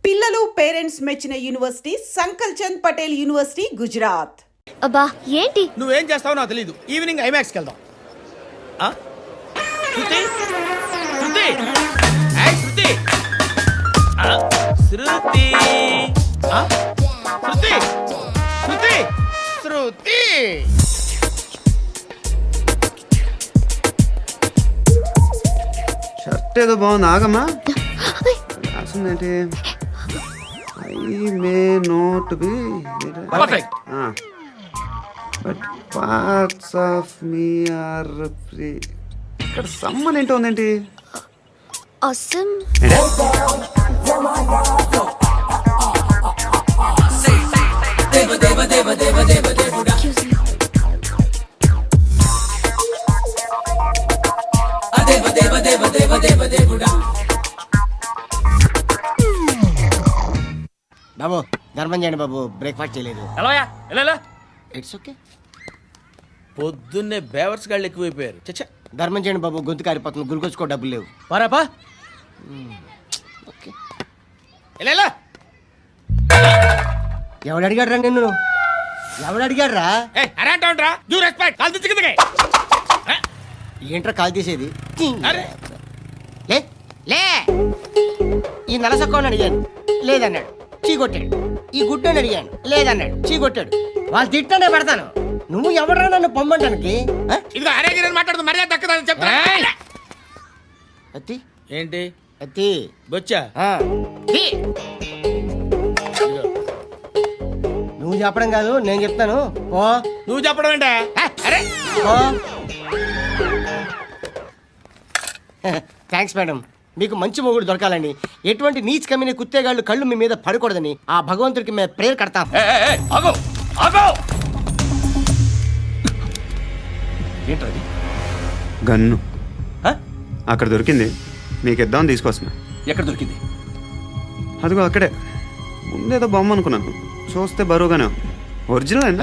పిల్లలు పేరెంట్స్ మెచ్చిన university సంకల్ Chand Patel university Gujarat. అబ్బా ఏంటి నువ్వేం చేస్తావో నాకు తెలీదు. ఈవినింగ్ ఐమాక్స్కి వెళ్దాం. శృతి శృతి ఏయ్ శృతి శృతి శృతి శృతి శృతి షర్ట్ ఏదో బాగుంది, ఆగమ్మా. రాసిందేంటి? I may not be perfect. But parts of me are free. ఇక్కడ సమ్మన్ ఏంటో ఉందేంటి? అసమ్ బాబు ధర్మం చేయండి బాబు, బ్రేక్ఫాస్ట్ చేయలేదు. ఎలా ఇట్స్ ఓకే. పొద్దున్నే బేవర్స్ గాళ్ళు ఎక్కువైపోయారు. చచ్చా ధర్మం చేయండి బాబు, గొంతు కారిపోతుంది, గురికొచ్చుకో డబ్బులు లేవు. పారాపా ఓకే. ఎలా ఎవడు అడిగాడు రా నిన్ను? ఎవడు అడిగాడు రా? అరే అంటావుంట్రా, డ్యూ రెస్పెక్ట్. కాల్ తెచ్చి కిందకి. ఏంట్రా కాల్ తీసేది? అరే లే లే. ఈ నలసక్కని అడిగాను, లేదన్నాడు, చీ కొట్టాడు. ఈ గుడ్డని అడిగాను, లేదన్నాడు, చీ కొట్టాడు. వాళ్ళు తిట్టానే పెడతాను. నువ్వు ఎవడరా నన్ను పొమ్మంటానికి? ఇదిగో అరే గిరని మాట్లాడుతూ మర్యాద దక్కదని చెప్తా. అత్తి ఏంటి అత్తి బొచ్చా? తీ. నువ్వు చెప్పడం కాదు, నేను చెప్తాను. ఓ నువ్వు చెప్పడం ఏంటా? అరే ఓ థ్యాంక్స్ మేడం. మీకు మంచి మొగుడు దొరకాలని, ఎటువంటి నీచ్ కమ్మిన కుత్తేగాళ్ళు కళ్ళు మీ మీద పడకూడదని ఆ భగవంతుడికి మేము ప్రేయర్ కడతాం. ఏంటది? గన్ను అక్కడ దొరికింది, మీకు ఇద్దామని తీసుకొస్తున్నా. ఎక్కడ దొరికింది? అదిగో అక్కడే. ముందేదో బొమ్మ అనుకున్నాను, చూస్తే బరువుగానే ఉంది. ఒరిజినల్ అండి.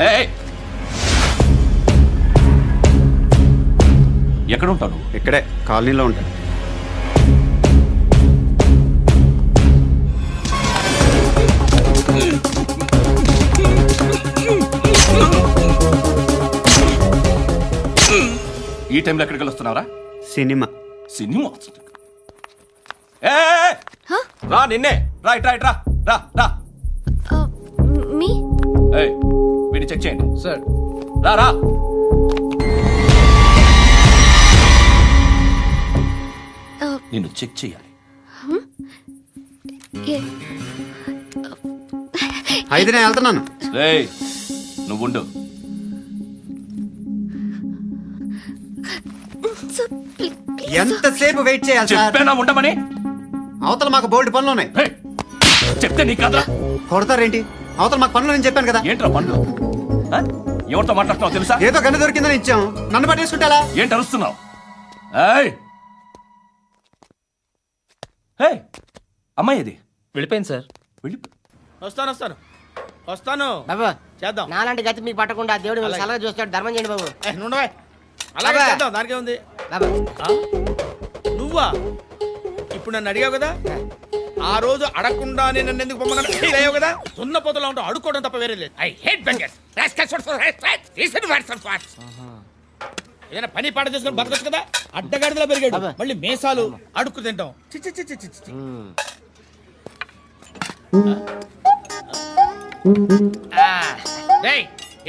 ఎక్కడ ఉంటాను? ఇక్కడే కాలనీలో ఉంటాను. ఈ టైంలో ఎక్కడికి వస్తున్నావురా? సినిమా. సినిమా రా, నిన్నే రా, ఇట్రా ఇట్రా, రా రా. మీ వీడిని చెక్ చేయండి సార్. రా రా. నిన్ను చెక్ చేయాలి. అయితే నేను వెళ్తున్నాను. రేయ్ నువ్వుండు. ఎంతసేపు వెయిట్ చేయాలి సార్? చెప్పేనా ఉండమని? అవతల మాకు బోల్డ్ పనులు ఉన్నాయి. హే, చెప్తే నీకు కదరా? కొడతారేంటి? అవతల మాకు పనులు నేను చెప్పాను కదా. ఏంట్రా పనులు? ఎవరితో మాట్లాడుతున్నావు తెలుసా? ఏదో గన్ను దొరికిందని ఇచ్చాం, నన్ను పట్టేసుకుంటా. ఏంటి అరుస్తున్నావు? అమ్మాయి ఇది వెళ్ళిపోయింది సార్. వెళ్ళి వస్తాను వస్తాను వస్తాను. బాబు చేద్దాం. నాలాంటి గతి మీకు పట్టకుండా దేవుడు మిమ్మల్ని సలహా చూస్తాడు. ధర్మం చేయండి బాబు. నుండవే అలాగే అబ్బా. చేద్దాం, దానికే ఉంది. బాబు నువ్వా ఇప్పుడు నన్ను అడిగావు కదా, ఆ రోజు అడగకుండానే నన్ను ఎందుకు పొమ్మన్నాను ఫీల్ అయ్యావు కదా. సున్న పోతలో ఉంటావు, అడుక్కోవడం తప్ప వేరే లేదు. I hate bangers. ఏదైనా పని పాట చేసుకుని బతకొచ్చు కదా. అడ్డగాడిదలా పెరిగాడు, అబ్బా. మళ్ళీ మేసాలు అడుక్కు తింటాం. చి చి చి చి చి చి. డేయ్,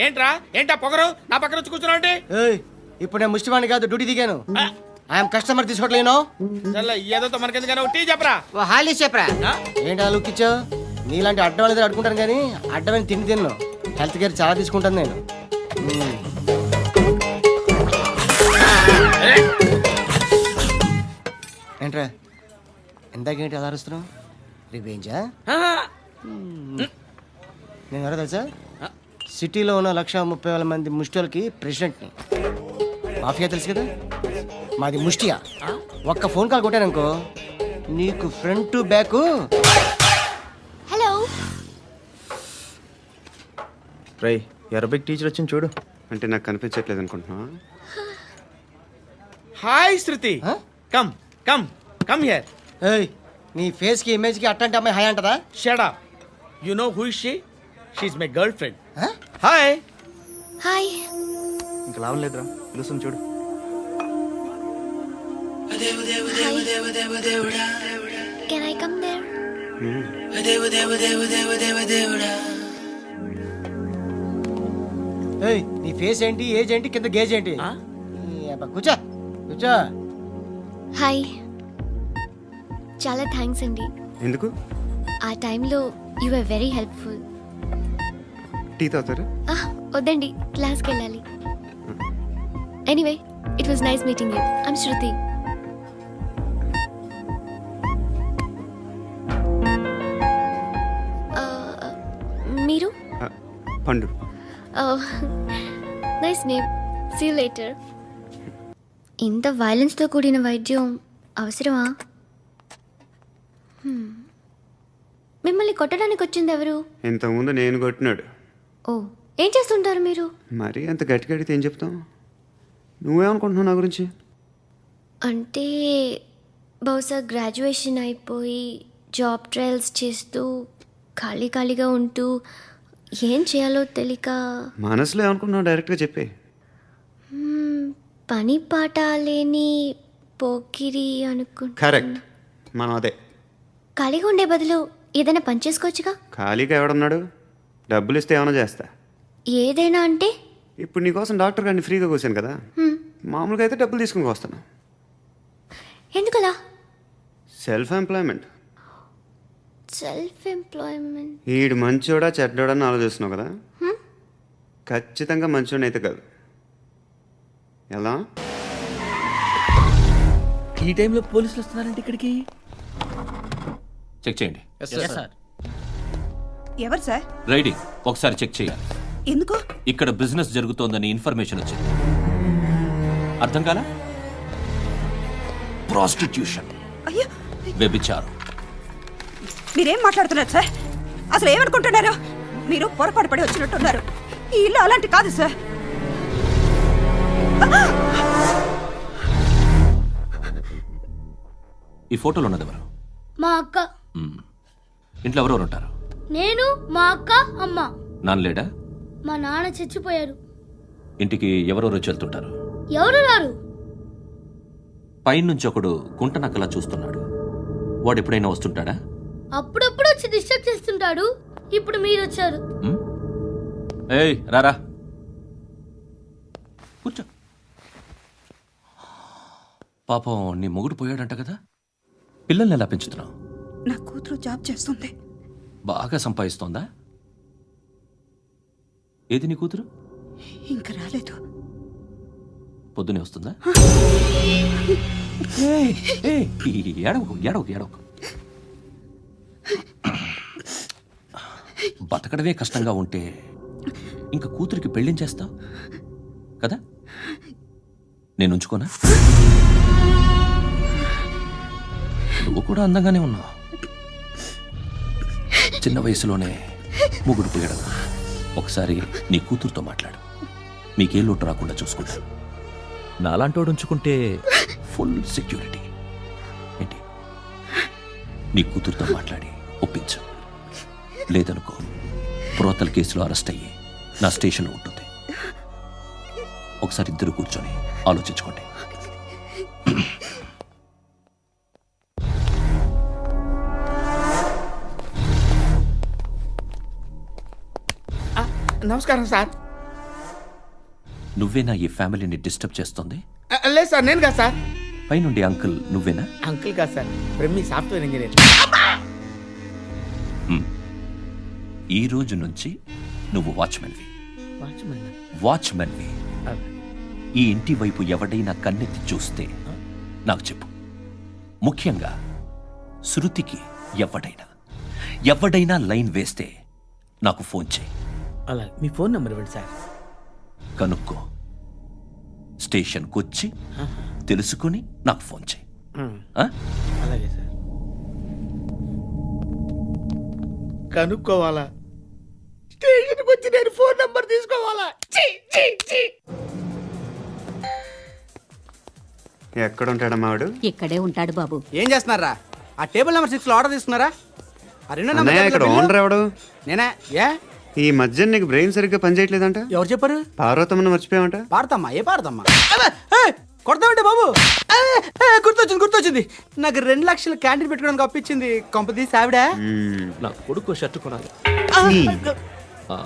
ఏంట్రా ఏంటా పొగరు నా పక్కన వచ్చి కూర్చున్నావు అంటే? ఏయ్, ఇప్పుడు నేను ముష్టివాణి కాదు, డ్యూటీ దిగాను. ఐఎమ్ కస్టమర్ తీసుకోవట్లేను. చల్ల ఏదో మనకెందుకైనా టీ చెప్పరా. ఓ హాలీస్ చెప్పరా. ఏంటి అలా లుక్ ఇచ్చావు? నీలాంటి అడ్డం వాళ్ళ దగ్గర అడుకుంటాను కానీ అడ్డమైన తిండి తిన్ను. హెల్త్ కేర్ చాలా తీసుకుంటాను నేను. ఏంట్రా ఇందాకేంటి అలా అరుస్తున్నావు? రివేంజా? నేను ఎవరో తెలుసా? సిటీలో ఉన్న 130,000 మంది ముష్టిలకి ప్రెసిడెంట్ని. మాఫియా తెలుసు కదా, మాది ముష్టియా. ఒక్క ఫోన్ కాల్ కొట్టాననుకో నీకు ఫ్రంట్ టు బ్యాక్. హలో రై అరబిక్ టీచర్ వచ్చింది చూడు. అంటే నాకు కనిపించట్లేదు అనుకుంటున్నా. Hi Shruti. Come come come here. ఏయ్ నీ ఫేస్ కి ఇమేజ్ కి అట్టంటే అమ్మాయి హై అంటదా? Shut up. You know who is she? She is my girlfriend. Huh? Hi. Hi. ఇంకా లాభం లేదురా పిలుస్తుంది చూడు. Can I come there? ఏయ్, నీ ఫేస్ ఏంటి, ఏజ్ ఏంటి, కింద గేజ్ ఏంటి? ఈ అబ్బా, కూర్చో కూర్చో. హాయ్. చాలా థ్యాంక్స్ అండి. ఎందుకు? ఆ టైంలో you are very helpful. Tea తాగుతారా? వద్దండి, క్లాస్కి వెళ్ళాలి. Anyway, it was nice meeting you. I'm Shruti. మీరు? Pandu. Nice name. See you later. ఇంత వైలెన్స్తో కూడిన వైద్యం అవసరమా? మిమ్మల్ని కొట్టడానికి వచ్చింది ఎవరు? ఇంతకుముందు నేను కొట్టినాడు. ఓ, ఏం చేస్తుంటారు మీరు? మరి అంత గట్టిగా అడిగితే ఏం చెప్తాం? నువ్వేమనుకుంటున్నావు నా గురించి? అంటే బహుశా గ్రాడ్యుయేషన్ అయిపోయి జాబ్ ట్రయల్స్ చేస్తూ ఖాళీగా ఉంటూ ఏం చేయాలో తెలియక మనసులో ఏమనుకుంటున్నావు డైరెక్ట్గా చెప్పే. పని పాట లేని పోకిరి అనుకుంటా. కరెక్ట్, మనం అదే. ఖాళీగా ఉండే బదులు ఏదైనా పని చేసుకోవచ్చుగా. ఖాళీగా ఎవడన్నాడు? డబ్బులు ఇస్తే ఏమైనా చేస్తా. ఏదైనా అంటే? ఇప్పుడు నీకోసం డాక్టర్ గారిని ఫ్రీగా కూర్చాను కదా, మామూలుగా అయితే డబ్బులు తీసుకుని వస్తాను. ఎందుకలా? Self employment. Self employment. ఈడు మంచోడా చెడ్డోడా అని ఆలోచిస్తున్నావు కదా, ఖచ్చితంగా మంచోడని అయితే కాదు. ఎలా? ఈ టైంలో పోలీసులు వస్తున్నారంటే ఇక్కడికి. చెక్ చేయండి. ఎవరు సార్? రైడింగ్ ఒకసారి చెక్ చేయాలి. ఎందుకు? ఇక్కడ బిజినెస్ జరుగుతోందని ఇన్ఫర్మేషన్ వచ్చింది. అర్థం కాలా? ప్రాస్టిట్యూషన్, అయ్యో, వ్యభిచారం. మీరేం మాట్లాడుతున్నారు సార్? అసలు ఏమనుకుంటున్నారు? మీరు పొరపాటు పడి వచ్చినట్టున్నారు. ఈ ఇల్లు అలాంటి కాదు సార్. ఈ ఫోటోలో ఉన్నది ఎవరు? మా అక్క. ఇంట్లో ఎవరెవరు ఉంటారు? నేను, మా అక్క, అమ్మ. నాన్న లేడా? మా నాన్న చచ్చిపోయారు. ఇంటికి ఎవరెవరు వచ్చి వెళ్తుంటారు? ఎవరు రారు. పైనుంచి ఒకడు గుంట నక్కలా చూస్తున్నాడు. వాడు ఎప్పుడైనా వస్తుంటాడా? అప్పుడప్పుడు వచ్చి డిస్టర్బ్ చేస్తుంటాడు. ఇప్పుడు మీరు వచ్చారు. ఏయ్ రారా, కూర్చో. పాపం నీ మొగుడు పోయాడంట కదా, పిల్లల్ని ఎలా పెంచుతున్నావు? నా కూతురు జాబ్ చేస్తుంది. బాగా సంపాదిస్తోందా? ఏది నీ కూతురు? ఇంకా రాలేదు. పొద్దునే వస్తుందా? ఏయ్, ఏయ్, ఏడవకు ఏడవకు ఏడవకు. బతకడమే కష్టంగా ఉంటే ఇంకా కూతురికి పెళ్ళించేస్తావు కదా? నేను ఉంచుకోనా? నువ్వు కూడా అందంగానే ఉన్నావు. చిన్న వయసులోనే ముగ్గుడు పోయడం. ఒకసారి నీ కూతురుతో మాట్లాడు, మీకే లోటు రాకుండా చూసుకుంటాను. నాలాంటోడు ఉంచుకుంటే ఫుల్ సెక్యూరిటీ. ఏంటి? నీ కూతురుతో మాట్లాడి ఒప్పించు. లేదనుకో, ప్రోతల్ కేసులో అరెస్ట్ అయ్యి నా స్టేషన్లో ఉంటుంది. ఒకసారి ఇద్దరు కూర్చొని ఆలోచించుకోండి. నమస్కారం సార్. నువ్వేనా ఈ ఫ్యామిలీని డిస్టర్బ్ చేస్తుంది? లేదు సార్, నేను కాదు సార్. పైనుండి అంకుల్ నువ్వేనా? అంకుల్ కాదు సార్, బ్రహ్మి సాఫ్ట్వేర్ ఇంజనీర్. ఈ రోజు నుంచి నువ్వు వాచ్మెన్వి. వాచ్మెన్? వాచ్మెన్వి. ఈ ఇంటి వైపు ఎవడైనా కన్నెత్తి చూస్తే నాకు చెప్పు. ముఖ్యంగా శృతికి ఎవడైనా లైన్ వేస్తే నాకు ఫోన్ చేయి. అలా మీ ఫోన్ నెంబర్ ఇవ్వండి సార్. కనుక్కో, స్టేషన్కి వచ్చి తెలుసుకుని నాకు ఫోన్ చేయి. ఆ? అలాగే సార్. కనుక్కోవాలా? స్టేషన్కి వచ్చి నేను ఫోన్ నంబర్ తీసుకోవాలా? ఎక్కడ ఉంటాడమ్మా వాడు? ఇక్కడే ఉంటాడు బాబు. ఏం చేస్తున్నారా? ఆ టేబుల్ నెంబర్ 6 లో ఆర్డర్ తీసుకున్నారా? ఆ రెండో నెంబర్ అన్నయ్య ఇక్కడ టేబుల్ ఓనర్ ఎవడు? నేనే. ఏ ఈ మధ్య నీకు బ్రెయిన్ సరిగ్గా పనిచేయట్లేదంట. ఎవరు చెప్పారు? పార్వతమ్మను మర్చిపోయామంట. పాడతామ్మా, ఏ పాడతామ్మా? కొడతామంటే బాబు. గుర్తొచ్చింది. నాకు 2 లక్షలు క్యాంటీన్ పెట్టుకోవడానికి అప్పించింది కొంపదీసి ఆవిడ. నా కొడుకు షర్ట్ కొనాలి. ఆ,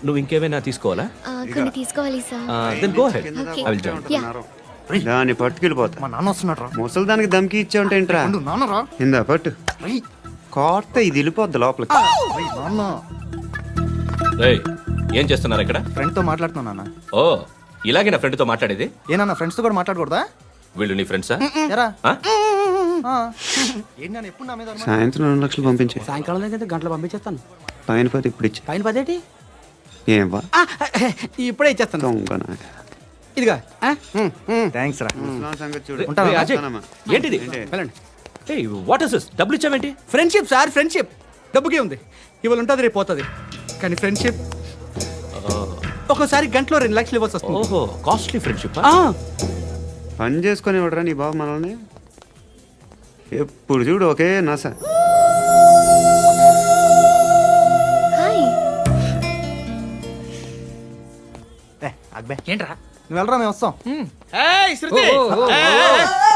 నువ్వు ఇంకేమైనా తీసుకోవాలా? కొన్ని తీసుకోవాలి sir. Then go ahead. Okay. I will join. దాన్ని పట్టుకెళ్ళిపోతా. మా నాన్న వస్తున్నాడు రా. ముసలి దానికి దమ్కి ఇచ్చావుంటేంట్రా? నాన్న రా. ఇందా పట్టు. కోర్త ఇది వెళ్ళిపోద్ది లోపలికి. నాన్న రేయ్, ఏం చేస్తున్నారు ఇక్కడ? ఫ్రెండ్ తో మాట్లాడుతున్నా నాన్న. ఓ, ఇలాగే నా ఫ్రెండ్తో మాట్లాడేది? ఏనా ఫ్రెండ్స్ తో కూడా మాట్లాడకూడదా? వీళ్ళు నీ ఫ్రెండ్సా? ఎరా ఆ? ఏంటి నాన్న ఎప్పుడు నా మీద అనుమానం? సాయంత్రం 2 లక్షలు పంపించే. సాయంకాలం దగ్గర గంటలు పంపించేస్తాను. పైన పోతే ఇప్పుడు ఇచ్చే. పైన 10 ఏంటి? ఏం వా ఇప్పుడే ఇచ్చేస్తాను. దొంగనా. ఇదిగా థ్యాంక్స్ రా. ముసలాం సంగతి చూడు. రేయ్, అజయ్, ఉంటానమ్మా. ఏంటిది? వెళ్ళండి. ఏయ్, వాట్ ఇస్ దిస్? డబ్బులు ఇచ్చావేంటి? Friendship sir, friendship. డబ్బుకే ఉంది, ఇవాళ ఉంటుంది రేపు పోతుంది. కానీ ఫ్రెండ్షిప్ ఒక్కోసారి గంటలో 2 లక్షలు ఇవ్వాల్సి వస్తుంది. ఓహో, కాస్ట్లీ ఫ్రెండ్షిప్. పని చేసుకొని ఇవ్వడరా నీ బాబు మనల్ని? ఎప్పుడు చూడు ఒకే నస. హాయ్. అక్బే ఏంట్రా? నువ్వు వెళ్ళరా, మేము వస్తాం. ఏయ్, శృతి!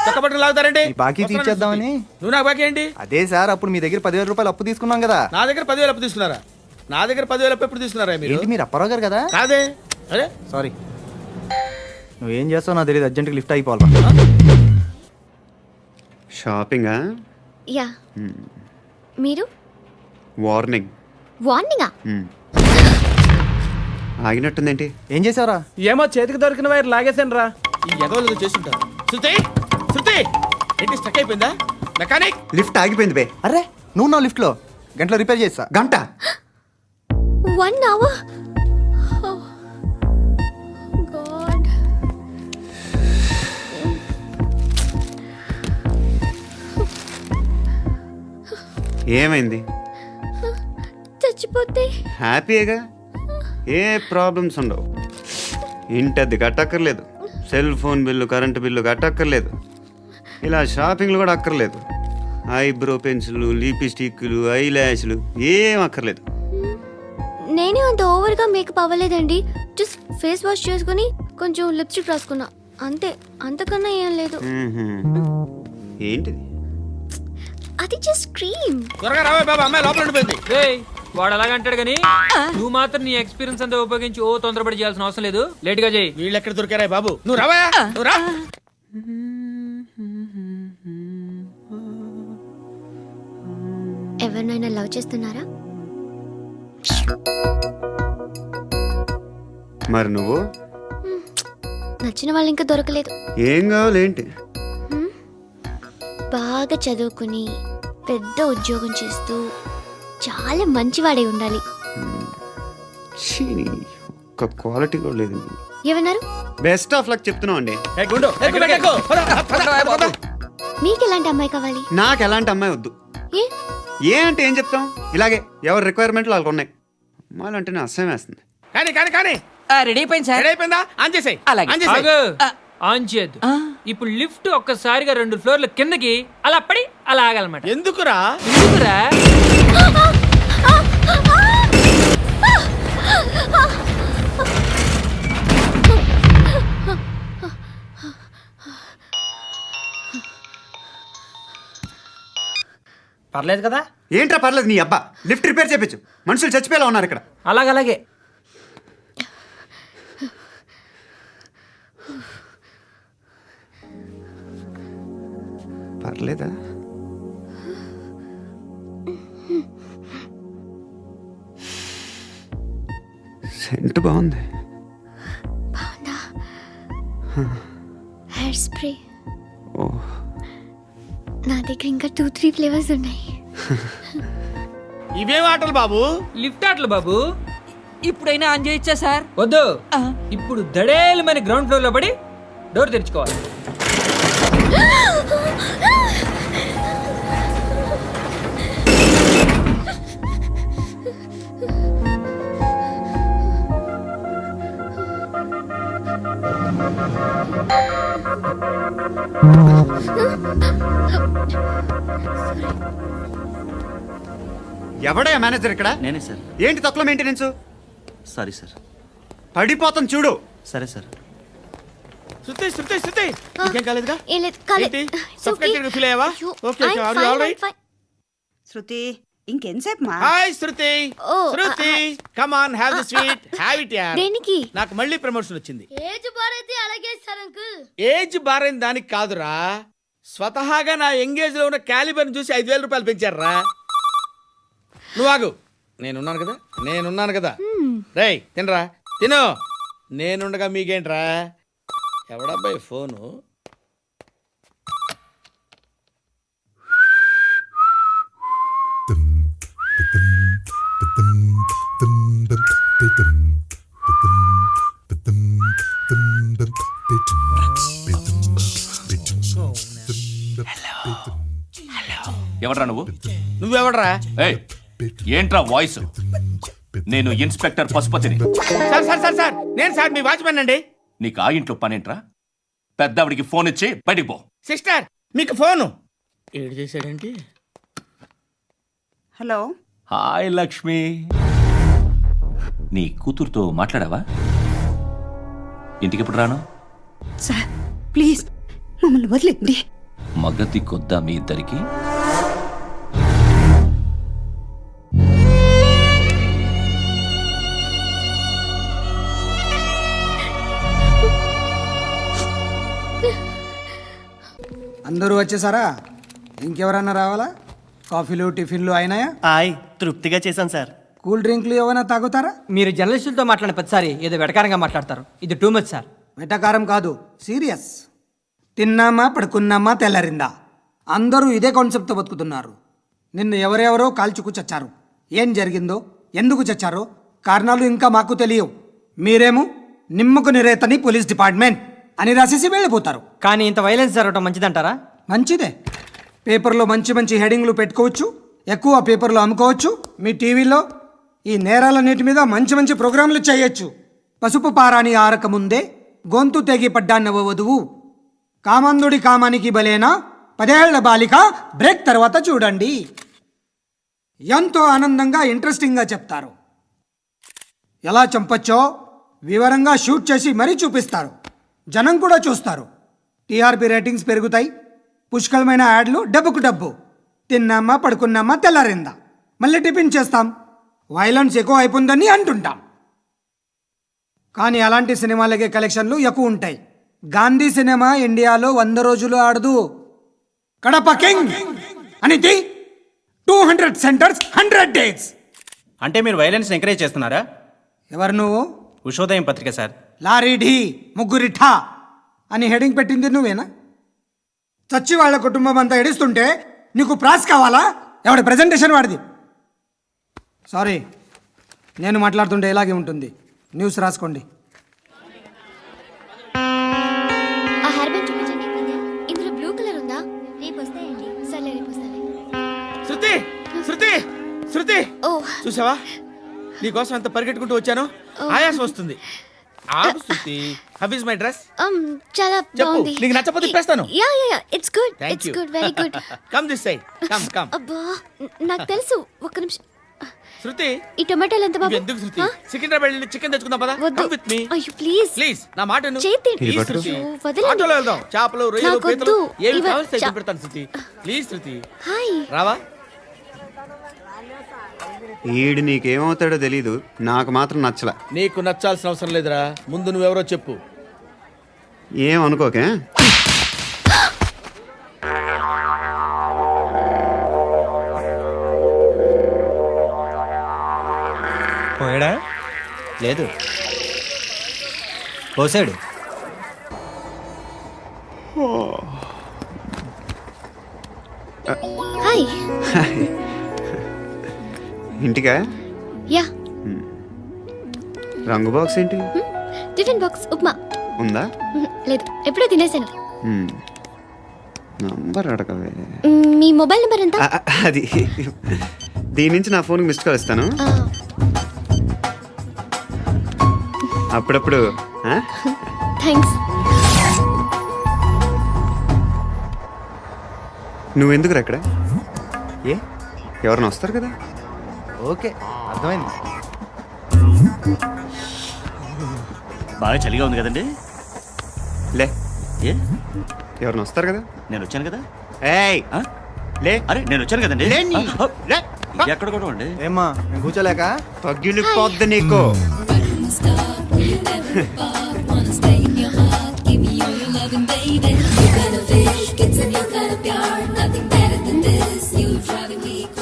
చక్కబట్టలు లాగుతారండి. ఈ బాకీ తీర్చేద్దామని. నువ్వు నాకు బాకీ ఏంటి? అదే సార్, అప్పుడు మీ దగ్గర 10,000 రూపాయలు అప్పు తీసుకున్నాం కదా. నా దగ్గర 10,000 అప్పు తీసుకున్నారా? నా దగ్గర 10,000 అప్పు ఎప్పుడు తీసుకున్నారా మీరు? ఏంటి మీరు అప్పారావు గారు కదా? కాదే. అరే సారీ. నువ్వేం చేస్తావు నాకు తెలియదు, అర్జెంట్గా లిఫ్ట్ అయిపోవాలి. షాపింగా? యా. మీరు? వార్నింగ్. వార్నింగా? ఆగినట్టుందేంటి? ఏం చేసావురా? ఏమో చేతికి దొరికిన వైర్ లాగేసాను రా. ఈ ఎగవలు చేస్తుంటారు. శృతి! శృతి! ఏంటి స్టక్ అయిపోయిందా? మెకానిక్! లిఫ్ట్ ఆగిపోయింది బే. అరే నువ్వు నా లిఫ్ట్లో గంటలో రిపేర్ చేస్తా. గంట? 1 hour? Oh, God. ఏమైంది? చచ్చిపోతే? హ్యాపీగా, ఏ ప్రాబ్లమ్స్ ఉండవు. ఇంటద్ది కట్టక్కర్లేదు, cell phone bill, current bill కట్టక్కర్లేదు, ఇలా షాపింగ్లు కూడా అక్కర్లేదు. ఐబ్రో పెన్సిల్లు, లిప్స్టిక్లు, ఐ ల్యాష్లు ఏం అక్కర్లేదు. నేనే అంత ఓవర్గా మేకప్ అవ్వలేదండి. జస్ట్ ఫేస్ వాష్ చేసుకుని కొంచెం లిప్స్టిక్ రాసుకున్నా అంతే. అంతకన్నా ఏం లేదు. ఏంటిది? అది జస్ట్ క్రీమ్. త్వరగా రావే బాబా, అమ్మాయి లోపల ఉండిపోయింది. వాడు అలాగంటాడు కానీ నువ్వు మాత్రం నీ ఎక్స్పీరియన్స్ అంతా ఉపయోగించి తొందరపడి చేయాల్సిన అవసరం లేదు. లేట్ గా చేయి. వీళ్ళు ఎక్కడ దొరికారా బాబు? నువ్వు రావా, నువ్వు రా. ఎవరినైనా లవ్ చేస్తున్నారా? మరి నువ్వు? నచ్చిన వాళ్ళు ఇంకా దొరకలేదు. ఏం కావాలి ఏంటి? బాగా చదువుకుని పెద్ద ఉద్యోగం చేస్తూ చాలా మంచివాడే ఉండాలి. ఒక్క క్వాలిటీ కూడా లేదు. ఏమన్నారు? బెస్ట్ ఆఫ్ లక్ చెప్తున్నావు అండి. ఏ గుండు, ఎక్కు, ఎక్కు. పద. మీకు ఎలాంటి అమ్మాయి కావాలి? నాకు ఎలాంటి అమ్మాయి వద్దు. ఏ? ఏ అంటే ఏం చెప్తాం, ఇలాగే ఎవరి రిక్వైర్మెంట్లు వాళ్ళకు ఉన్నాయి. అమ్మాయిలు అంటేనే అసహ్యం వేస్తుంది. కానీ రెడీ అయిపోయింది సార్. రెడీ అయిపోయిందా? ఆన్ చేసేయ్. ఆన్ చేసేయ్. ఆగు. ఆన్ చేయద్దు. ఇప్పుడు లిఫ్ట్ ఒక్కసారిగా 2 ఫ్లోర్ల కిందకి అలా పడి అలా ఆగాలన్నమాట. ఎందుకురా? ఎందుకురా? పర్లేదు కదా? ఏంట్రా పర్లేదు నీ అబ్బా. లిఫ్ట్ రిపేర్ చేయించు, మనుషులు చచ్చిపోయేలా ఉన్నారు ఇక్కడ. అలాగే పర్లేదా? సెంట్ బాగుంది. బాగుందా? Hair spray. ఓ, నా దగ్గర ఇంకా 2-3 ఫ్లేవర్స్ ఉన్నాయి. ఇవేం ఆటలు బాబు? లిఫ్ట్ ఆటలు బాబు. ఇప్పుడైనా ఆన్ చేయొచ్చా సార్? వద్దు. ఇప్పుడు దడేలమైన గ్రౌండ్ ఫ్లోర్ లో పడి డోర్ తెరుచుకోవాలి. Sorry. ఎవడయ్యా మేనేజర్ ఇక్కడ? నేనే సార్. ఏంటి తక్కువ మెయింటెనెన్స్? Sorry sir. పడిపోతాం చూడు. సరే సార్. శృతి శృతి శృతి ఇంకేం కాలేదుగా? ఏం లేదు కాలేదు. ఏంటి? It's okay. Suffocated గా feel అయ్యావా? అయ్యో, Okay, okay. I'm Are you fine, all right? I'm fine. శృతి ఇంకెంతసేపు మా hi Shruti. Oh, Shruti come on have the sweet. Have it yeah. దేనికి? నాకు మళ్ళీ ప్రమోషన్ వచ్చింది. ఏజ్ బారైతే అలాగే సార్ అంకుల్. ఏజ్ బారైన దానికి కాదురా, స్వతహాగా నా ఎంగేజ్ లో ఉన్న క్యాలిబర్ చూసి 5,000 రూపాయలు పెంచారా. నువ్వు ఆగు, నేనున్నాను కదా. రేయ్ తినరా, తిను. నేనుండగా మీకేంట్రా? ఎవడబ్బాయి ఫోను? ఎవడ్రా నువ్వు? నువ్వెవడరా? ఏయ్, ఏంట్రా వాయిస్? నేను ఇన్స్పెక్టర్ పశుపతిని. సార్ సార్ సార్ సార్ నేను సార్ మీ వాచ్మెన్ అండి. నీకు ఆ ఇంట్లో పనేంట్రా? పెద్దవిడికి ఫోన్ ఇచ్చి బయటికి పో. సిస్టర్ మీకు ఫోను. ఏడు చేశాడేంటి? హలో హాయ్ లక్ష్మి, నీ కూతురుతో మాట్లాడావా? ఇంటికి ఎప్పుడు రాను? సార్ ప్లీజ్ మమ్మల్ని వదిలేండి. మగతి కొద్దా మీ ఇద్దరికి? అందరూ వచ్చేసారా? ఇంకెవరన్నా రావాలా? కాఫీలు టిఫిన్లు అయినాయా? తృప్తిగా చేశాను సార్. కూల్ డ్రింక్లు ఏమైనా తాగుతారా? మీరు జర్నలిస్టులతో మాట్లాడిన ప్రతిసారి ఏదో వెటకారంగా మాట్లాడతారు. ఇది టూ మచ్ సార్. వెటకారం కాదు, సీరియస్. తిన్నామా పడుకున్నామా తెల్లరిందా, అందరూ ఇదే కాన్సెప్ట్తో బతుకుతున్నారు. నిన్ను ఎవరెవరో కాల్చుకు చచ్చారు. ఏం జరిగిందో, ఎందుకు చచ్చారో కారణాలు ఇంకా మాకు తెలియవు. మీరేమో నిమ్మకు నిరేతని పోలీస్ డిపార్ట్మెంట్ అని రాసేసి వెళ్ళిపోతారు. కానీ ఇంత వైలెన్స్ జరగడం మంచిదంటారా? మంచిదే. పేపర్లో మంచి మంచి హెడింగ్లు పెట్టుకోవచ్చు, ఎక్కువ పేపర్లు అమ్ముకోవచ్చు. మీ టీవీలో ఈ నేరాలన్నిటి మీద మంచి మంచి ప్రోగ్రాంలు చేయొచ్చు. పసుపు పారాని ఆరక ముందే గొంతు తెగి పడ్డాన్నవ వధువు, కామందుడి కామానికి బలేనా 10 ఏళ్ల బాలిక బ్రేక్ తర్వాత చూడండి. ఎంతో ఆనందంగా ఇంట్రెస్టింగ్గా చెప్తారు. ఎలా చంపచ్చో వివరంగా షూట్ చేసి మరీ చూపిస్తారు. జనం కూడా చూస్తారు. టీఆర్పీ రేటింగ్స్ పెరుగుతాయి. పుష్కలమైన యాడ్లు, డబ్బుకు డబ్బు. తిన్నామా పడుకున్నామా తెల్లారిందా, మళ్ళీ టిఫిన్ చేస్తాం. వైలెన్స్ ఎక్కువ అయిపోయిందని అంటుంటాం. కానీ అలాంటి సినిమాలకే కలెక్షన్లు ఎక్కువ ఉంటాయి. గాంధీ సినిమా ఇండియాలో 100 రోజులు ఆడదు. కడప కింగ్ అనేది 200 సెంటర్స్ 100 డేస్. అంటే మీరు వైలెన్స్ ఎంకరేజ్ చేస్తున్నారా? ఎవరు నువ్వు? ఉషోదయం పత్రిక సార్. లారీ ఢీ ముగ్గురి ఠా అని హెడింగ్ పెట్టింది నువ్వేనా? చచ్చి వాళ్ళ కుటుంబం అంతా ఎడుస్తుంటే నీకు ప్రాస్ కావాలా? ఎవడి ప్రజెంటేషన్ వాడిది. సారీ, నేను మాట్లాడుతుంటే ఇలాగే ఉంటుంది. న్యూస్ రాసుకోండి. ఆ హెయిర్ బ్యాండ్ చూపించండి. ఇందులో బ్లూ కలర్ ఉందా? రేపు వస్తాయండి. సర్లే రేపు వస్తాలే. శృతి శృతి శృతి ఓ చూసావా, నీకోసం ఎంత పరిగెట్టుకుంటూ వచ్చాను. ఆయాసం వస్తుంది. ఆగు Shruti. How is my dress? చాలా చెప్పు, బాగుంది. నీకు నచ్చకపోతే తిప్పేస్తాను. Yeah yeah yeah, it's good. Thank it's you. Good, very good. Come this side. Come come. అబ్బా, నాకు తెలుసు. ఒక్క నిమిషం. శృతి ఈ టొమాటోలు ఎంత బాబు? ఎందుకు శృతి? ఆ? సికింద్రాబాద్ వెళ్ళి చికెన్ తెచ్చుకుందాం పదా. వద్దు. కమ్ విత్ మీ అయ్యో ప్లీజ్ ప్లీజ్. నా మాట విను. చేతి Please, పట్టు. శృతి. అయ్యో, వదలండి. ఆటోలో వెళ్దాం. చేపలు, రొయ్యలు, నాకు పీతలు వద్దు. ఏమి ఇవ- కావాలి చా- పెడతాను శృతి. Please Shruti hi. రావా. ఈడు నీకేమవుతాడో తెలీదు, నాకు మాత్రం నచ్చలా. నీకు నచ్చాల్సిన అవసరం లేదురా. ముందు నువ్వెవరో చెప్పు. ఏం అనుకోకే. పోయాడా? లేదు, పోసాడు. హాయ్. ఇంటికా? యా. రంగు బాక్స్ ఏంటి? Tiffin box upma. ఉందా? లేదు, ఎప్పుడో తినేసాను. నంబర్ అడగవే. మీ మొబైల్ నెంబర్ ఎంత? అది దీని నుంచి నా ఫోన్కి మిస్డ్ కాల్ ఇస్తాను. అప్పుడప్పుడు. థ్యాంక్స్. నువ్వెందుకు అక్కడ? ఏ ఎవరైనా వస్తారు కదా. ఓకే అర్థమైంది. బాగా చలిగా ఉంది కదండి. లే, ఏ ఎవరిని వస్తారు కదా. నేను వచ్చాను కదా. ఏయ్ ఆ? లే, అరే నేను వచ్చాను కదండి. లే నీ. లే. ఎక్కడ కూడా అండి. ఏమ్మా నేను కూర్చోలేక? పగిలిపోద్ది నీకు.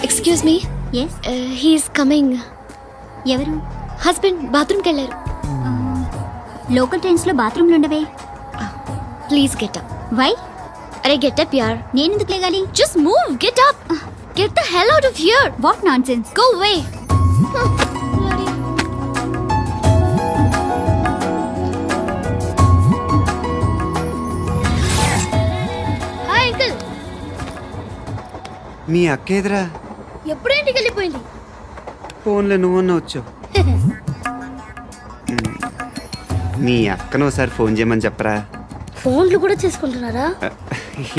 Excuse me he's coming. ఎవరు? హస్బెండ్ బాత్రూమ్కి వెళ్ళారు. లోకల్ ట్రైన్స్లో బాత్రూమ్లు ఉండవే. Please get up. వై? అరే గెట్ అప్ యార్. నేను ఎందుకు లేగాలి? Just move, get up. Get the hell out of here. What nonsense. Go away. Hi uncle. మీ అక్క ఎదురా ఎప్పుడు ఇంటికి వెళ్ళిపోయింది? ఫోన్లో నువ్వన్నా వచ్చావు. మీ అక్కను ఒకసారి ఫోన్ చేయమని చెప్పరా. ఫోన్లు కూడా చేసుకుంటున్నారా?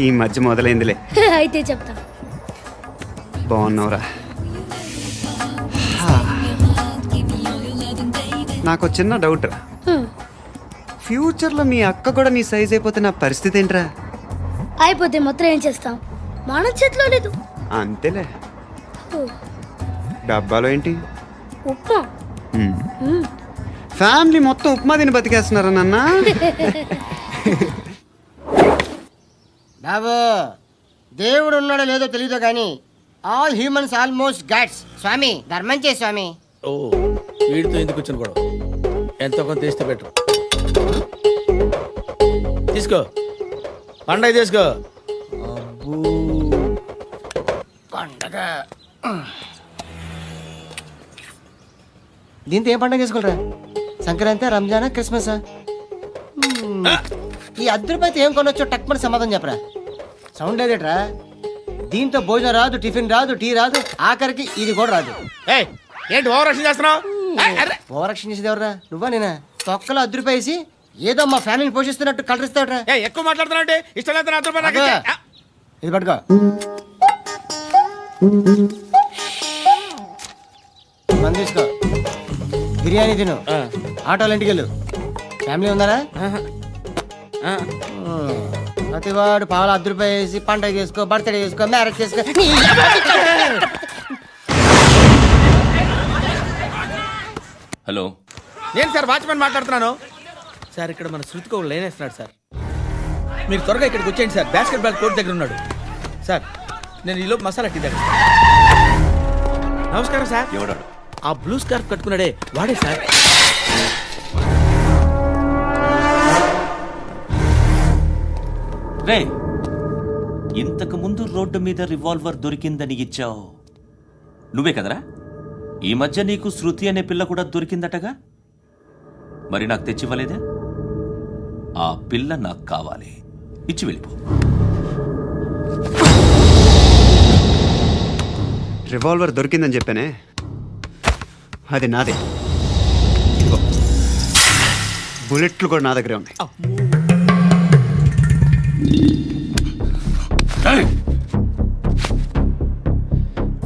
ఈ మధ్య మొదలైందిలే. అయితే చెప్తా. బాగున్నావురా. నాకు చిన్న డౌట్ రా. ఫ్యూచర్లో మీ అక్క కూడా నీ సైజ్ అయిపోతే నా పరిస్థితి ఏంట్రా? అయిపోతే మొత్తం ఏం చేస్తాం? మన చేతిలో లేదు. అంతేలే. డబ్బాలో ఏంటి? ఉప్మా. ఫ్యామిలీ మొత్తం ఉప్మా తిని బతికేస్తున్నారా నాన్న? బాబు, దేవుడు ఉన్నాడో లేదో తెలియదు కానీ ఆల్ హ్యూమన్స్ ఆల్మోస్ట్ గాడ్స్. స్వామి ధర్మం చే స్వామి. ఓ వీడితో ఎందుకు వచ్చిన గొడవ? ఎంతో కొంత తీస్తే బెటర్. తీసుకో పండగ తీసుకో. పండగ దీంతో ఏం పండగ చేసుకోలేరా? సంక్రాంతి, రంజానా, క్రిస్మసా? ఈ అద్దరిపైతే ఏం కొనొచ్చో టక్మని సమాధానం చెప్పరా. సౌండ్ లేదేట్రా? దీంతో భోజనం రాదు, టిఫిన్ రాదు, టీ రాదు, ఆఖరికి ఇది కూడా రాదు. ఏయ్, ఏంటి ఓవర్ రక్షణ చేస్తున్నావు? ఓవరాక్షన్ చేసేది ఎవరా? నువ్వా నేనా? తొక్కలో అద్దరిపేసి ఏదో మా ఫ్యామిలీని పోషిస్తున్నట్టు కలరిస్తావుట్రా. ఎక్కువ మాట్లాడుతున్నావు. ఇష్టం లేదు నాతో పాటు నాకు ఇచ్చే. ఇది పట్టుకో. మంది తీసుకో, బిర్యానీ తిను, ఆటోలు ఇంటికి వెళ్ళు. ఫ్యామిలీ ఉందారా? ప్రతివాడు పావులు ₹10 వేసి పండగ చేసుకో, బర్త్డే చేసుకో, మ్యారేజ్ చేసుకో. హలో, నేను సార్ వాచ్మెన్ మాట్లాడుతున్నాను. సార్ ఇక్కడ మన శృతికో లైన్ వేస్తున్నాడు సార్. మీరు త్వరగా ఇక్కడికి వచ్చేయండి సార్. బాస్కెట్ బాల్ కోర్ట్ దగ్గర ఉన్నాడు సార్. నేను ఈలోపు మసాలా టీ దగ్గర. నమస్కారం సార్. ఎవడాడు? ఆ బ్లూ స్కార్ఫ్ కట్టుకున్నాడే వాడే సార్. రే, ఇంతకు ముందు రోడ్డు మీద రివాల్వర్ దొరికిందని ఇచ్చావు నువ్వే కదరా? ఈ మధ్య నీకు శృతి అనే పిల్ల కూడా దొరికిందటగా? మరి నాకు తెచ్చివ్వలేదే? ఆ పిల్ల నాకు కావాలి, ఇచ్చి వెళ్ళిపో. రివాల్వర్ దొరికిందని చెప్పానే, అది నాదే. బుల్లెట్లు కూడా నా దగ్గరే ఉన్నాయి.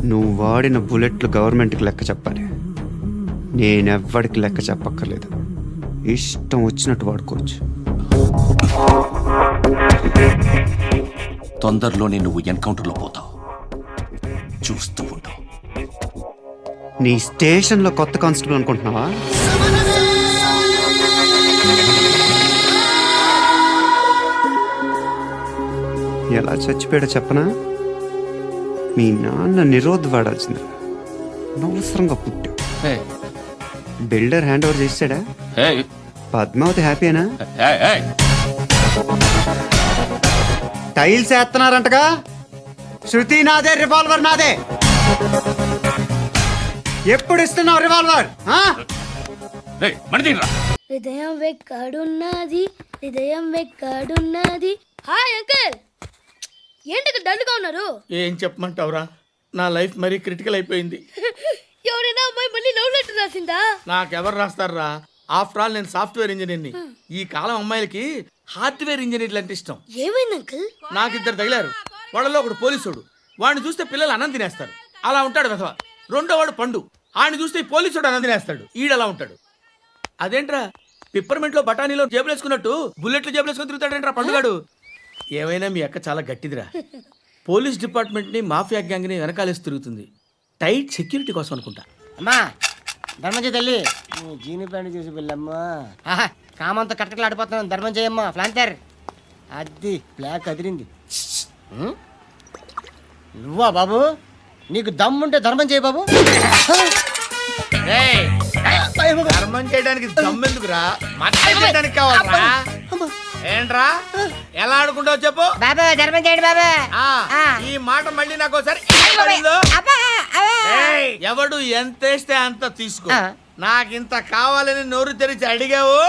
నువ్వు వాడిన బుల్లెట్లు గవర్నమెంట్కి లెక్క చెప్పాలి. నేనెవ్వడికి లెక్క చెప్పక్కర్లేదు. ఇష్టం వచ్చినట్టు వాడుకోవచ్చు. తొందరలోనే నువ్వు ఎన్కౌంటర్లో పోతావు, చూస్తూ ఉంటావు. నీ స్టేషన్లో కొత్త కానిస్టేబుల్ అనుకుంటున్నావా? ఎలా చచ్చిపోయాడో చెప్పనా? మీ నాన్న నిరోధ్ వాడాల్సింది. అనవసరంగా పుట్టావు. బిల్డర్ హ్యాండ్ ఓవర్ చేసాడా? పద్మావతి హ్యాపీనా? టైల్స్ వేస్తున్నారంటగా? శృతి నాదే, రివాల్వర్ నాదే. ఎప్పుడు ఇస్తున్నావు రివాల్వర్? హృదయం వెక్కడున్నది, హృదయం వెక్కడున్నది. హాయ్ అంకుల్, ఏంటి డల్గా ఉన్నారు? ఏం చెప్పమంటావురా, నా లైఫ్ మరీ క్రిటికల్ అయిపోయింది. ఎవరైనా అమ్మాయి మళ్ళీ లవ్ లెటర్ రాసిందా? నాకెవరు రాస్తారా? ఆఫ్టర్ ఆల్ నేను సాఫ్ట్వేర్ ఇంజనీర్ని. ఈ కాలం అమ్మాయిలకి హార్డ్వేర్ ఇంజనీర్లు అంటే ఇష్టం. ఏమైంది అంకుల్? నాకు 2 తగిలారు. వాళ్ళలో ఒకడు పోలీసుడు. వాడిని చూస్తే పిల్లలు అన్నం తినేస్తారు. అలా ఉంటాడు వెధవ. రెండో వాడు పండు. ఆయన చూస్తే ఈ పోలీసుడు అనందినేస్తాడు. ఈడలా ఉంటాడు. అదేంట్రా పిప్పర్మెంట్లో బఠానీలో జేబులు వేసుకున్నట్టు బుల్లెట్లు జేబులు వేసుకుని తిరుగుతాడేంట్రా పండుగాడు. ఏమైనా మీ అక్క చాలా గట్టిదిరా. పోలీస్ డిపార్ట్మెంట్ని మాఫియా గ్యాంగ్ని వెనకాలేసి తిరుగుతుంది. టైట్ సెక్యూరిటీ కోసం అనుకుంటా. అమ్మా ధర్మం తల్లి జీని ప్యాంట్ చూసి వెళ్ళమ్మా. కామంతో కట్టకలాడిపోతున్నాను. ధర్మం చేయమ్మా. ఫ్లాంతర్ అది బ్లాక్ అదిరింది. నువ్వా బాబు? నీకు దమ్ముంటే ధర్మం చేయ బాబు. ఏయ్, ధర్మం చేయడానికి దమ్మెందుకురా? మర్డర్ చేయడానికి కావాలరా? ఏంట్రా ఎలా ఆడుకుంటావు చెప్పు. బాబా ధర్మం చేయండి బాబా. ఈ మాట మళ్ళీ నాకు ఒకసారి ఎవడు ఎంత వేస్తే అంత తీసుకో. నాకింత కావాలని నోరు తెరిచి అడిగావు,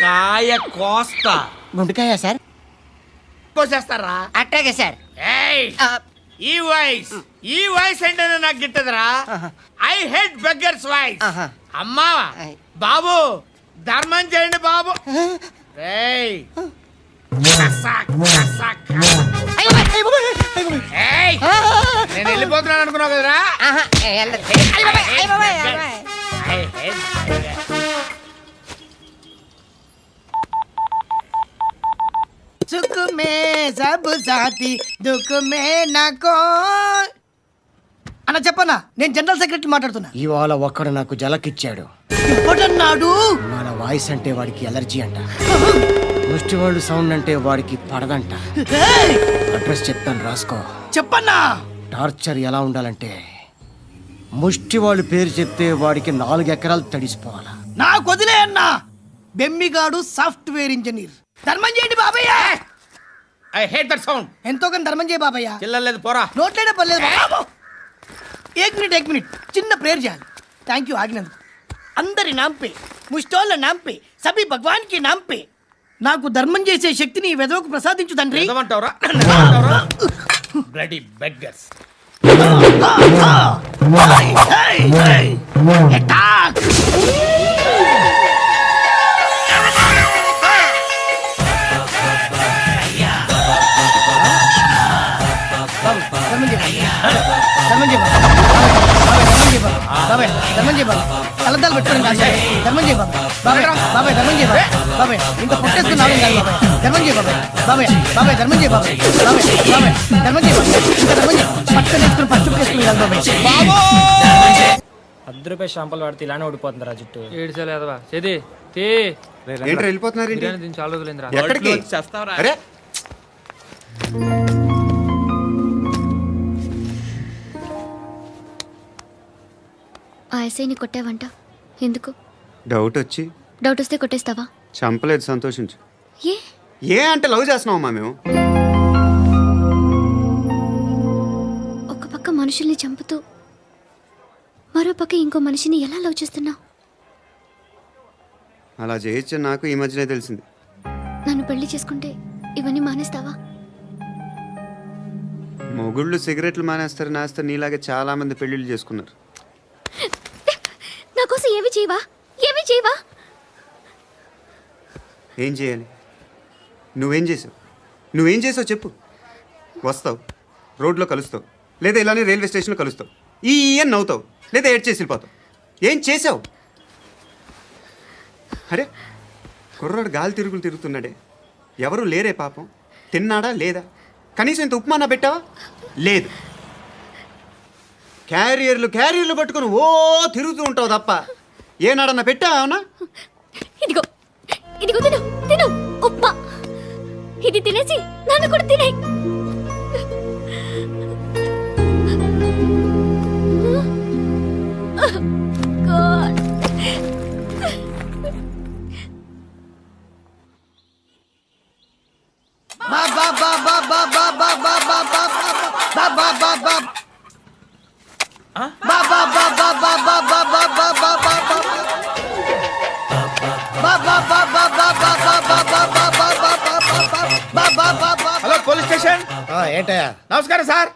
కాయ కోస్తా. గుండెకాయ సార్? కోసేస్తారా? అట్టాగే సార్. ఈ వాయిస్ అంటేనే నాకు గిట్టదురా. I hate beggars voice. అమ్మా బాబు ధర్మం చేయండి బాబు. ఏయ్, నేను వెళ్ళిపోతున్నాను అనుకున్నావు కదరా. సుఖ మే సబ్ సాథీ దుఃఖ మే నాకో. అన్న చెప్పన్నా, నేను జనరల్ సెక్రటరీ మాట్లాడుతున్నా. ఇవాళ ఒక్కడు నాకు జలకిచ్చాడు. ఎవడన్నాడు? మన వాయిస్ అంటే వాడికి ఎలర్జీ అంట. ముష్టి వాళ్ళు సౌండ్ అంటే వాడికి పడదంట. అడ్రస్ చెప్తాను రాసుకో. చెప్పన్నా. టార్చర్ ఎలా ఉండాలంటే ముష్టి వాళ్ళు పేరు చెప్తే వాడికి 4 ఎకరాలు తడిసిపోవాలా. నాకు వదిలే అన్నా. బెమ్మిగాడు సాఫ్ట్వేర్ ఇంజనీర్. ధర్మం చేయండి బాబయ్య. I hate that sound. ఎంతో కొంత ధర్మం చేయ బాబయ్య. చిల్లలేదు పోరా. నోట్లేడే పర్లేదు బాబు. ఏక్ మినిట్ చిన్న ప్రేయర్ చేయాలి. థ్యాంక్ యూ ఆగినందుకు. అందరి నాంపే ముష్టోళ్ళ నాంపే సభీ భగవాన్ కి నాంపే నాకు ధర్మం చేసే శక్తిని ఈ వెదవకు ప్రసాదించు తండ్రి. ఏమంటావురా? Bloody beggars. కలద్దాలు పెట్టుకోండి ధర్మం చేయ బాబాయ్. బాబాయ్ ధర్మం చేయ బాబాయ్. ఇంకా పుట్టేసుకున్నాడు బాబాయ్. ధర్మం చేయ బాబాయ్. బాబాయ్ బాబాయ్ ధర్మం చేయ బాబాయ్. బాబాయ్ బాబాయ్ ధర్మం చేయ ఇంకా ధర్మం చేయ. పట్టుకొని వేసుకుని పచ్చుకు వేసుకుని బాబాయ్. 10 రూపాయలు షాంపూలు వాడితే ఇలానే ఓడిపోతుంది రా జుట్టు. ఏడ్చాలి ఎదవా చేది తీ. ఏంట్రా వెళ్ళిపోతున్నారు? బిర్యానీ తిని చాలా రోజులైందిరా. ఎక్కడికి? అరే ఆ ఎస్ఐని కొట్టావంట, ఎందుకు? డౌట్ వచ్చి. డౌట్ వస్తే కొట్టేస్తావా? చంపలేదు, సంతోషించు. ఏ ఏ అంటే లవ్ చేస్తున్నావమ్మా మేము. ఒక పక్క మనుషుల్ని చంపుతూ మరో పక్క ఇంకో మనిషిని ఎలా లవ్ చేస్తున్నావు? అలా చేయొచ్చు నాకు ఈ మధ్యనే తెలిసింది. నన్ను పెళ్లి చేసుకుంటే ఇవన్నీ మానేస్తావా? మొగుళ్ళు సిగరెట్లు మానేస్తారు, నేస్తారు. నీలాగే చాలా మంది పెళ్లిళ్ళు చేసుకున్నారు. నా కోసం ఏమి చేయవా? ఏమి చేయవా? ఏం చేయాలి? నువ్వేం చేసావు చెప్పు. వస్తావు, రోడ్లో కలుస్తావు, లేదా ఇలానే రైల్వే స్టేషన్లో కలుస్తావు. ఈ అని నవ్వుతావు, లేదా ఏడ్ చేసి వెళ్ళిపోతావు. ఏం చేసావు? అరే కుర్రాడు గాలి తిరుగులు తిరుగుతున్నాడే, ఎవరు లేరే పాపం. తిన్నాడా లేదా? కనీసం ఇంత ఉప్మానా పెట్టావా? లేదు. క్యారియర్లు పట్టుకుని ఓ తిరుగుతూ ఉంటావు తప్ప ఏనాడన్నా పెట్టావా? ఇదిగో ఇదిగో తిను తిను ఉప్మా. ఇది తినేసి నన్ను కూడా తినే. Hello police station. ఏంటయ్యా? నమస్కారం సార్.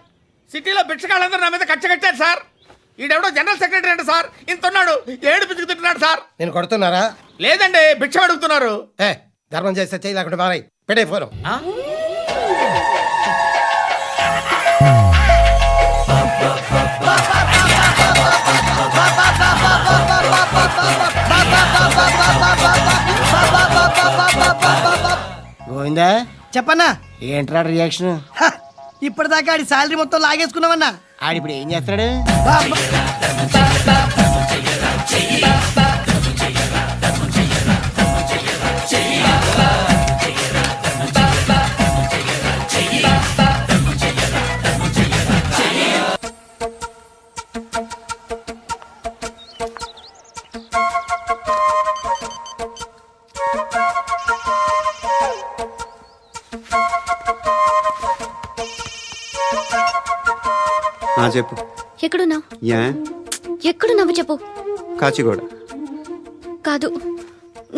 సిటీలో భిక్షకాళ్ళందరూ నా మీద కట్టారు సార్. ఈడెవడో జనరల్ సెక్రటరీ అంట సార్. ఇంత ఉన్నాడు, ఏడు పిచ్చుకు తింటున్నాడు సార్. నేను కొడుతున్నారా? లేదండి, భిక్ష అడుగుతున్నారు. ధర్మం చేస్తే చేయి లేకుండా మారాయి. పెట్టే ఫోన్. గోవిందా చెప్పన్నా ఏంట్రా రియాక్షన్? ఇప్పటిదాకా ఆడి శాలరీ మొత్తం లాగేసుకున్నావన్నా. ఆడిప్పుడు ఏం చేస్తున్నాడు? చెప్పు. ఎక్కడున్నావు? యా ఎక్కడున్నావు చెప్పు. కాచిగూడ. కాదు,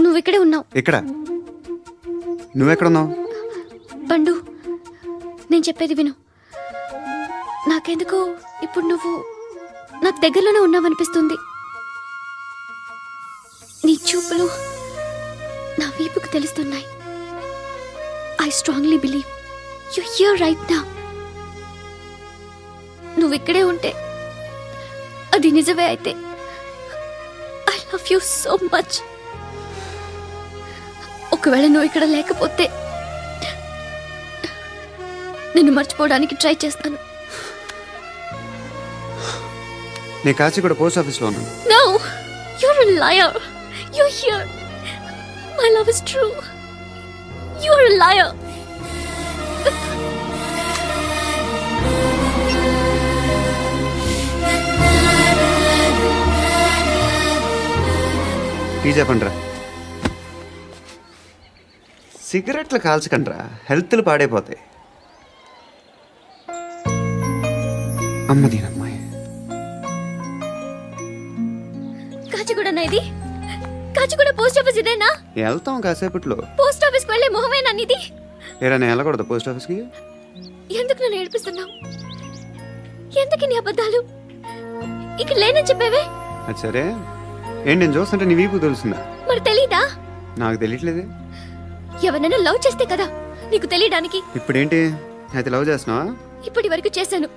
నువ్వు ఇక్కడే ఉన్నావు. ఇక్కడ నువ్వెక్కడున్నావు? పండు, నేను చెప్పేది విను. నాకెందుకు ఇప్పుడు నువ్వు నాకు దగ్గరలోనే ఉన్నావనిపిస్తుంది. నీ చూపులు నా వీపుకు తెలుస్తున్నాయి. I strongly believe you here right now. నువ్వు ఇక్కడే ఉంటే అది నిజమే అయితే I love you so much. ఒకవేళ నువ్వు ఇక్కడ లేకపోతే నిన్ను మర్చిపోవడానికి ట్రై చేస్తాను. నేను కాచిగూడ పోస్ట్ ఆఫీస్లో ఉన్నాను. No, you're a liar. You're here. My love is true. You're a liar. Tea చెప్పండిరా. సిగరెట్లు కాల్చకండ్రా, హెల్త్లు పాడైపోతాయి. అమ్మదీనమ్మాయి. కాచిగూడ ఇది? కాచిగూడ పోస్ట్ ఆఫీస్ ఇదేనా? వెళ్తాం కాసేపట్లో. పోస్ట్ ఆఫీస్ కి వెళ్ళే మొహమేనా నీది? ఏరా నేను వెళ్ళకూడదు పోస్ట్ ఆఫీస్కి? ఎందుకు నన్ను ఏడిపిస్తున్నావు? ఎందుకు నీ అబద్ధాలు? ఇక్కడ లేనని చెప్పేవే. అది సరే, ఏంటి నేను చూస్తుంటే నీ వీపు తెలుస్తుందా? మరి తెలీదా? నాకు తెలియట్లేదు. ఎవరైనా లవ్ చేస్తే కదా నీకు తెలియడానికి. ఇప్పుడేంటి అయితే లవ్ చేస్తున్నావా? ఇప్పటి వరకు చేశాను,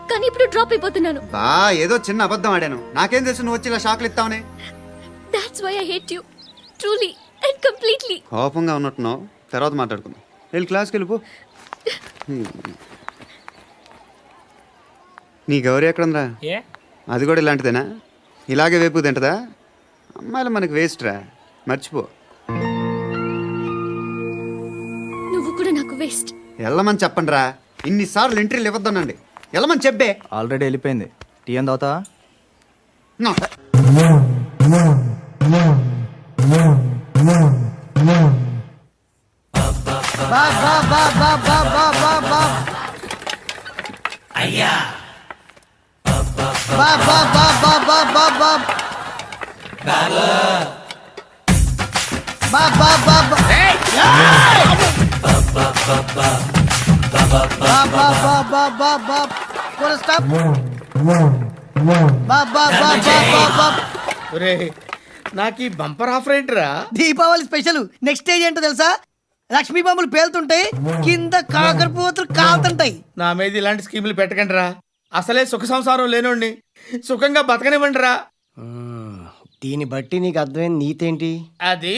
కానీ ఇప్పుడు డ్రాప్ అయిపోతున్నాను. బా ఏదో చిన్న అబద్ధం ఆడాను. నాకేం తెలుసు నువ్వు వచ్చి ఇలా షాక్లు ఇస్తావని. That's why I hate you. Truly and completely. కోపంగా ఉన్నట్టున్నావు, తర్వాత మాట్లాడుకుందాం. వెళ్ళి క్లాస్కి వెళ్ళిపో. నీ గౌరీ ఎక్కడుందా? అది కూడా ఇలాంటిదేనా? ఇలాగే వేపు తింటదా? అమ్మాయిలు మనకి వేస్ట్ రా, మర్చిపో. నువ్వు కూడా నాకు వేస్ట్. వెళ్ళమని చెప్పండి రా. ఇన్నిసార్లు ఎంట్రీలు ఇవ్వద్దనండి. వెళ్ళమని చెప్పే. ఆల్రెడీ వెళ్ళిపోయింది. టీ అని తాగుతా? నా. అయ్యా నాకు ఈ బంపర్ ఆఫర్ ఏంటిరా? దీపావళి స్పెషల్ నెక్స్ట్ స్టేజ్ ఏంటో తెలుసా? లక్ష్మీ బాంబులు పేలుతుంటాయి, కింద కాకరపువ్వుతులు కాలుతుంటాయి. నా మీద ఇలాంటి స్కీములు పెట్టకండి రా. అసలే సుఖ సంసారం లేనోడిని సుఖంగా బతకనివ్వండి రా. దీన్ని బట్టి నీకు అర్థమైన నీతేంటి? అది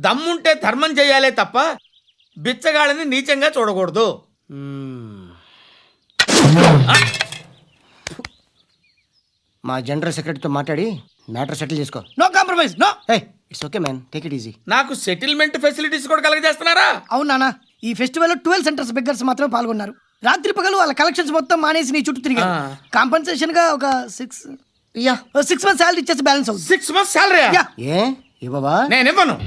దమ్ముంటే ధర్మం చెయ్యాలే తప్ప బిచ్చగాళ్ళని నీచంగా చూడకూడదు. మా జనరల్ సెక్రటరీతో మాట్లాడి మ్యాటర్ సెటిల్ చేసుకో. No compromise, no. It's okay man, take it easy. నాకు సెటిల్మెంట్ ఫెసిలిటీస్ కూడా కలగజేస్తున్నారా? అవును నాన్న, ఈ ఫెస్టివల్ 12 సెంటర్స్ బెగ్గర్స్ మాత్రమే పాల్గొన్నారు. రాత్రి పగలు వాళ్ళ కలెక్షన్స్ మొత్తం మానేసి నీ చుట్టూ తిరిగారు. కాంపన్సేషన్ గా ఒక 6 మంత్స్ సాలరీ ఇచ్చేసి బ్యాలెన్స్ అవుతుంది. 6 months సాలరీ? ఏ ఇవ్వవా? నేను ఇవ్వను.